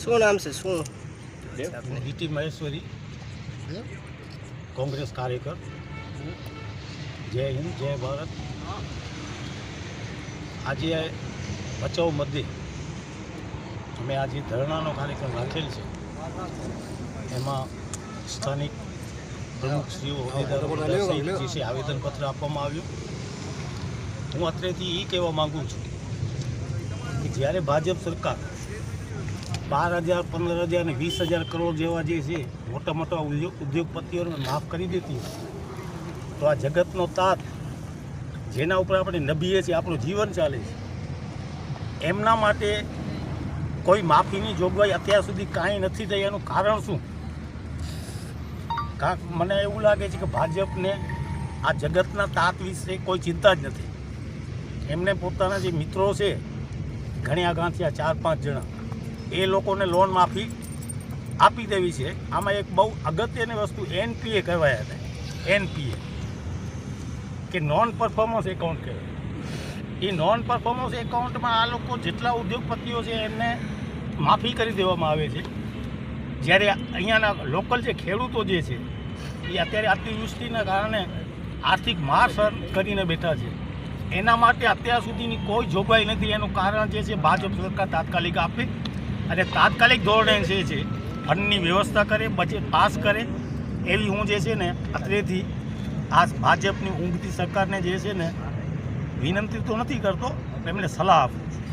શું નામ છે શું ડીટી મહેશ્વરી, કોંગ્રેસ કાર્યકર। જય હિન્દ, જય ભારત। આજે બચાવ મધ્યે અમે આજે ધરણાનો કાર્યક્રમ રાખેલ છે। એમાં સ્થાનિક પ્રમુખશ્રીઓ હોદ્દેદારો જે આવેદનપત્ર આપવામાં આવ્યું। હું અત્રેથી એ કહેવા માગું છું કે જ્યારે ભાજપ સરકાર 12,000, 15,000 અને 20,000 કરોડ જેવા જે છે મોટા મોટા ઉદ્યોગપતિઓને માફ કરી દેતી તો આ જગતનો તાત જેના ઉપર આપણે નભીએ છીએ, આપણું જીવન ચાલે છે, એમના માટે કોઈ માફીની જોગવાઈ અત્યાર સુધી કાંઈ નથી થઈ। એનું કારણ શું? મને એવું લાગે છે કે ભાજપને આ જગતના તાત વિશે કોઈ ચિંતા જ નથી। એમને પોતાના જે મિત્રો છે ઘણ્યા ગાંઠિયા 4-5 જણા, એ લોકોને લોન માફી આપી દેવી છે। આમાં એક બહુ અગત્યની વસ્તુ NPA કહેવાય હતા, NPA કે નોન પરફોર્મન્સ એકાઉન્ટ કહેવાય। એ નોન પરફોર્મન્સ એકાઉન્ટમાં આ લોકો જેટલા ઉદ્યોગપતિઓ છે એમને માફી કરી દેવામાં આવે છે, જ્યારે અહીંયાના લોકલ જે ખેડૂતો જે છે એ અત્યારે અતિવૃષ્ટિના કારણે આર્થિક માર સહન કરીને બેઠા છે। એના માટે અત્યાર સુધીની કોઈ જોગવાઈ નથી। એનું કારણ જે છે ભાજપ સરકાર તાત્કાલિક આપે અને તાત્કાલિક ધોરણે જે છે ફંડની વ્યવસ્થા કરે, બજેટ પાસ કરે, એવી હું જે છે ને અત્રેથી આ ભાજપની ઊંઘતી સરકારને જે છે ને વિનંતી તો નથી કરતો, એમને સલાહ આપું છું।